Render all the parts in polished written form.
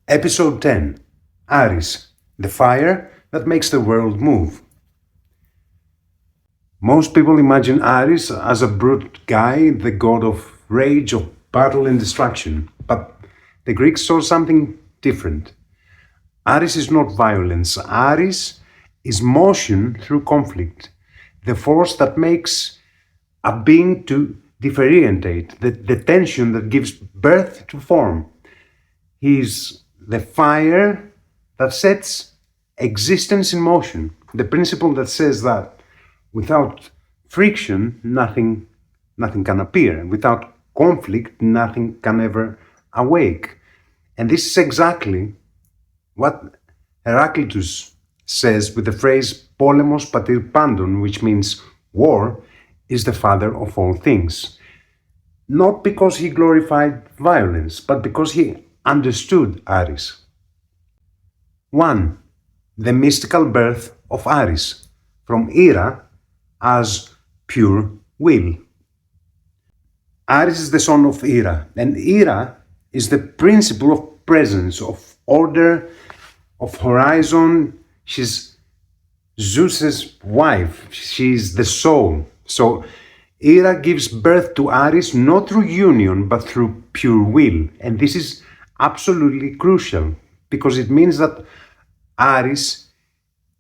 Episode 10. ARES, the fire that makes the world move. Most people imagine Ares as a brute guy, the god of rage, of battle and destruction. But the Greeks saw something different. Ares is not violence. Ares is motion through conflict, the force that makes a being to differentiate, the tension that gives birth to form. He is the fire that sets existence in motion, the principle that says that without friction, nothing can appear. Without conflict, nothing can ever awake. And this is exactly what Heraclitus says with the phrase Πόλεμος, πατήρ, πάντων, which means war is the father of all things. Not because he glorified violence, but because he understood Ares. 1. The mystical birth of Ares, from Hera as pure will. Ares is the son of Hera, and Hera is the principle of presence, of order, of horizon. She's Zeus's wife, she's the soul. So Hera gives birth to Ares not through union, but through pure will. And this is absolutely crucial, because it means that Ares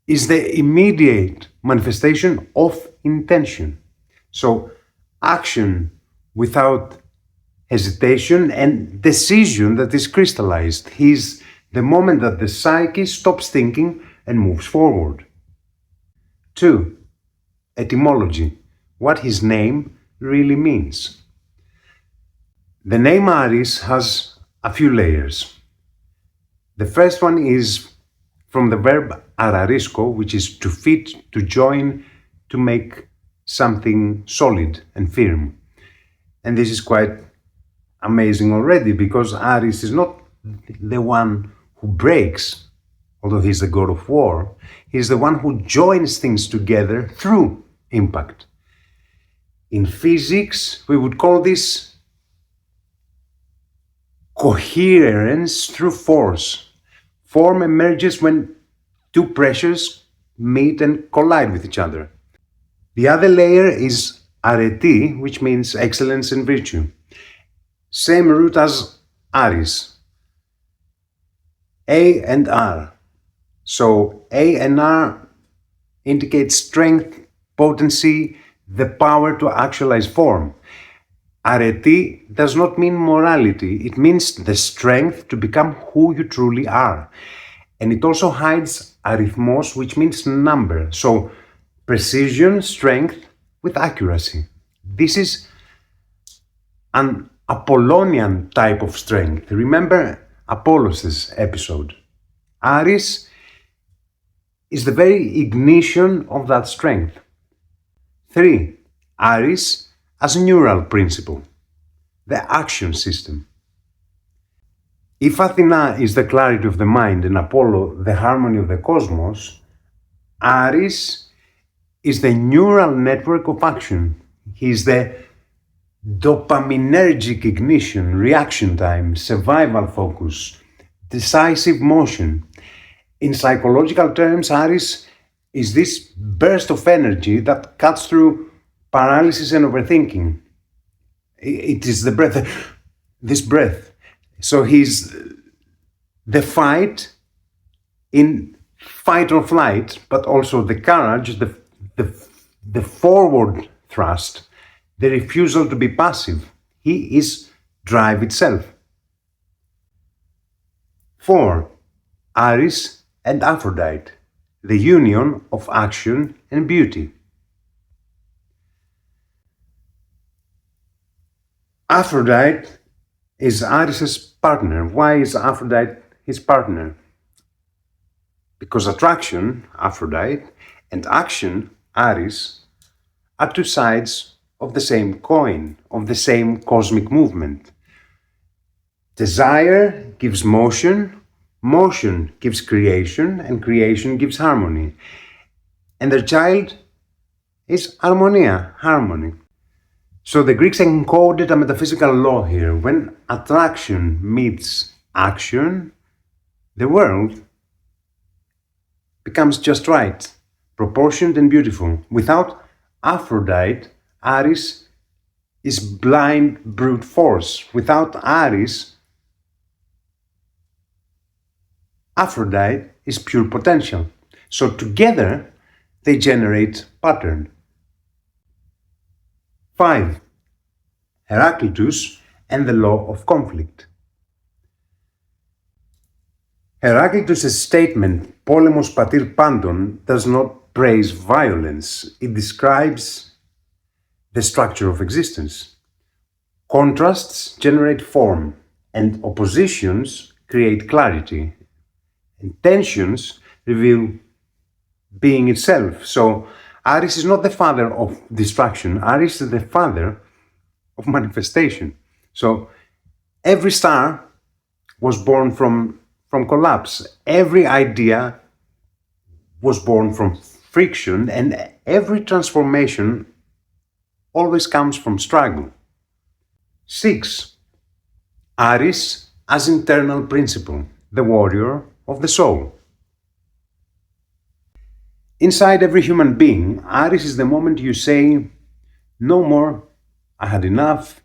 is the immediate manifestation of intention. So action without hesitation and decision that is crystallized. He's the moment that the psyche stops thinking and moves forward. 2. Etymology, what his name really means. The name Ares has a few layers. The first one is from the verb ararisko, which is to fit, to join, to make something solid and firm. And this is quite amazing already, because Ares is not the one who breaks, although he's the god of war. He's the one who joins things together through impact. In physics, we would call this coherence through force. Form emerges when two pressures meet and collide with each other. The other layer is arete, which means excellence and virtue. Same root as Ares. A and R. So A and R indicate strength, potency, the power to actualize form. Arete does not mean morality, it means the strength to become who you truly are. And it also hides arithmos, which means number. So precision, strength with accuracy. This is an Apollonian type of strength. Remember Apollos' episode. Ares is the very ignition of that strength. 3. Ares as a neural principle, the action system. If Athena is the clarity of the mind and Apollo the harmony of the cosmos, Ares is the neural network of action. He is the dopaminergic ignition, reaction time, survival focus, decisive motion. In psychological terms, Ares is this burst of energy that cuts through paralysis and overthinking. It is the breath, this breath. So he's the fight in fight or flight, but also the courage, the forward thrust, the refusal to be passive. He is drive itself. 4. Ares and Aphrodite, the union of action and beauty. Aphrodite is Ares' partner. Why is Aphrodite his partner? Because attraction, Aphrodite, and action, Ares, are two sides of the same coin, of the same cosmic movement. Desire gives motion, motion gives creation, and creation gives harmony. And their child is Harmonia, harmony. So the Greeks encoded a metaphysical law here. When attraction meets action, the world becomes just right, proportioned and beautiful. Without Aphrodite, ARES is blind brute force. Without ARES, Aphrodite is pure potential. So together, they generate pattern. 5. Heraclitus and the law of conflict. Heraclitus' statement, Πόλεμος πατήρ πάντων, does not praise violence. It describes the structure of existence. Contrasts generate form, and oppositions create clarity. And tensions reveal being itself. So ARES is not the father of destruction. ARES is the father of manifestation. So every star was born from collapse. Every idea was born from friction, and every transformation always comes from struggle. 6. ARES as internal principle, the warrior of the soul. Inside every human being, ARES is the moment you say, no more, I had enough,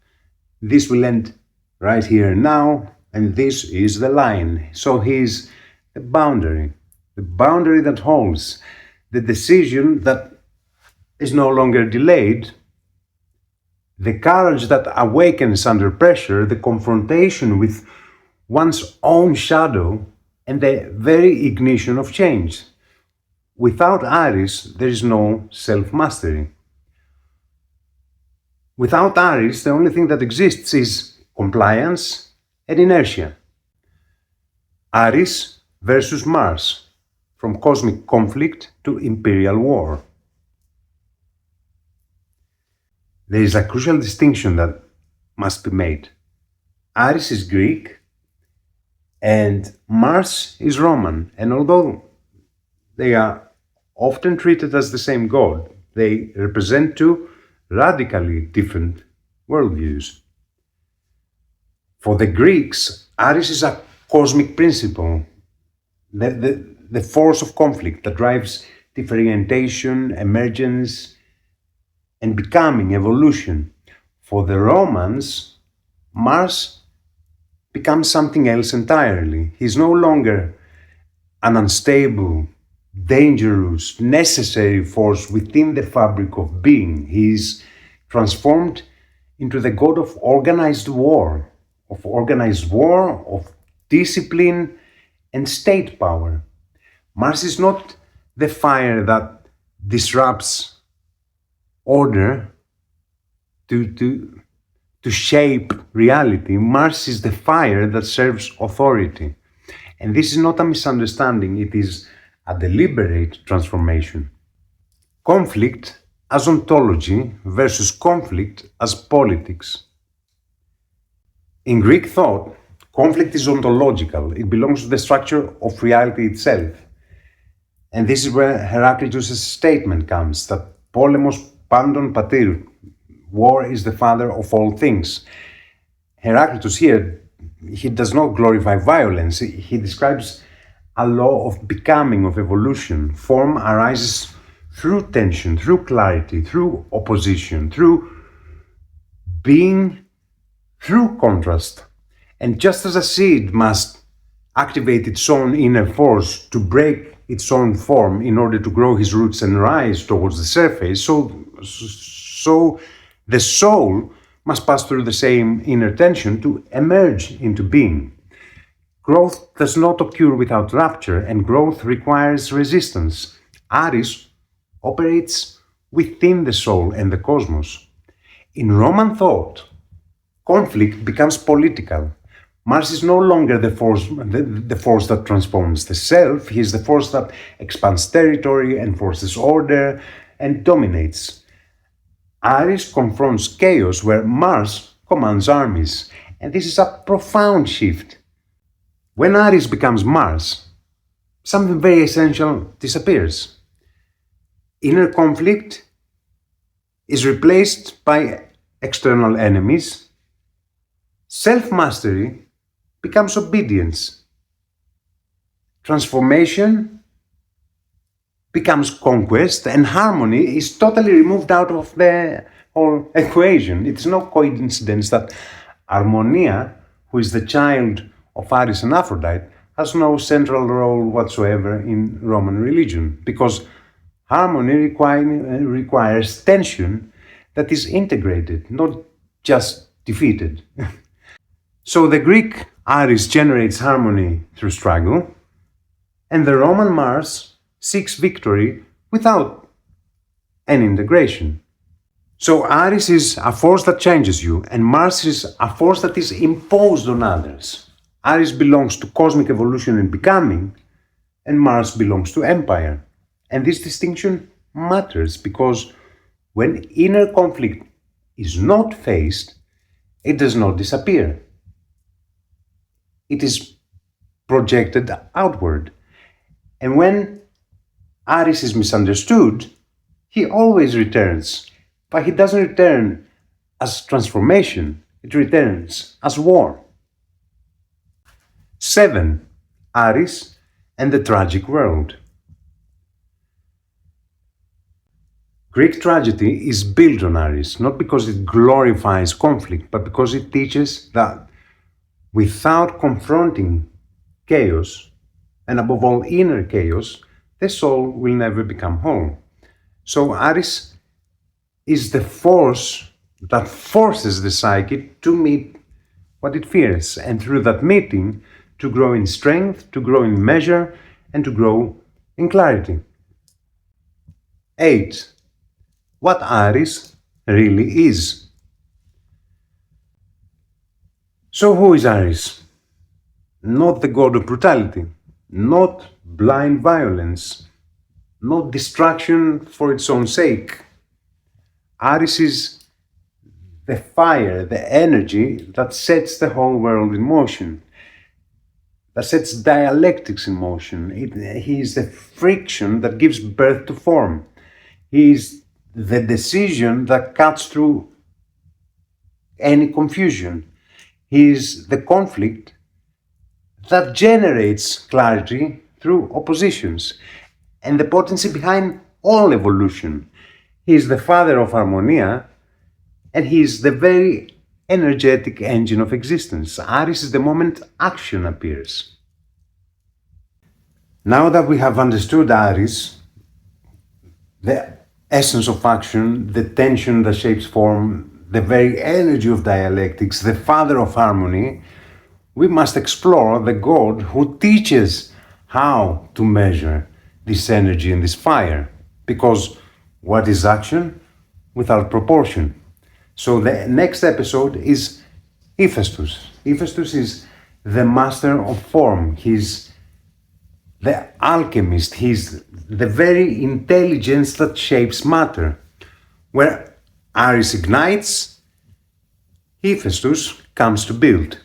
this will end right here and now, and this is the line. So he is the boundary that holds, the decision that is no longer delayed, the courage that awakens under pressure, the confrontation with one's own shadow, and the very ignition of change. Without ARES, there is no self-mastery. Without ARES, the only thing that exists is compliance and inertia. ARES versus Mars, from cosmic conflict to imperial war. There is a crucial distinction that must be made. ARES is Greek and Mars is Roman, and although they are often treated as the same god, they represent two radically different worldviews. For the Greeks, ARES is a cosmic principle, the force of conflict that drives differentiation, emergence, and becoming, evolution. For the Romans, Mars becomes something else entirely. He's no longer an unstable, dangerous, necessary force within the fabric of being. He is transformed into the god of organized war, of discipline and state power. Mars is not the fire that disrupts order to shape reality. Mars is the fire that serves authority. And this is not a misunderstanding, it is a deliberate transformation. Conflict as ontology versus conflict as politics. In Greek thought, conflict is ontological. It belongs to the structure of reality itself. And this is where Heraclitus' statement comes, that Polemos, πάντων, πατήρ, war is the father of all things. Heraclitus here, he does not glorify violence. He describes a law of becoming, of evolution. Form arises through tension, through clarity, through opposition, through being, through contrast. And just as a seed must activate its own inner force to break its own form in order to grow his roots and rise towards the surface, so the soul must pass through the same inner tension to emerge into being. Growth does not occur without rupture, and growth requires resistance. ARES operates within the soul and the cosmos. In Roman thought, conflict becomes political. Mars is no longer the force that transforms the self. He is the force that expands territory, enforces order, and dominates. ARES confronts chaos where Mars commands armies. And this is a profound shift. When ARES becomes Mars, something very essential disappears. Inner conflict is replaced by external enemies. Self-mastery becomes obedience. transformation becomes conquest, and harmony is totally removed out of the whole equation. It's no coincidence that Harmonia, who is the child of Ares and Aphrodite, has no central role whatsoever in Roman religion, because harmony requires tension that is integrated, not just defeated. So the Greek Ares generates harmony through struggle, and the Roman Mars seeks victory without any integration. So Ares is a force that changes you, and Mars is a force that is imposed on others. Ares belongs to cosmic evolution and becoming, and Mars belongs to empire. And this distinction matters because when inner conflict is not faced, it does not disappear. It is projected outward. And when Ares is misunderstood, he always returns. But he doesn't return as transformation, it returns as war. 7. Ares and the tragic world. Greek tragedy is built on Ares, not because it glorifies conflict, but because it teaches that without confronting chaos, and above all inner chaos, the soul will never become whole. So Ares is the force that forces the psyche to meet what it fears, and through that meeting, to grow in strength, to grow in measure, and to grow in clarity. 8. What Ares really is. So who is Ares? Not the god of brutality, not blind violence, not destruction for its own sake. Ares is the fire, the energy that sets the whole world in motion, that sets dialectics in motion. He is the friction that gives birth to form. He is the decision that cuts through any confusion. He is the conflict that generates clarity through oppositions, and the potency behind all evolution. He is the father of Harmonia, and he is the very energetic engine of existence. Ares is the moment action appears. Now that we have understood Ares, the essence of action, the tension that shapes form, the very energy of dialectics, the father of harmony, we must explore the god who teaches how to measure this energy and this fire. Because what is action without proportion? So the next episode is Hephaestus. Hephaestus is the master of form. He's the alchemist. He's the very intelligence that shapes matter. Where Ares ignites, Hephaestus comes to build.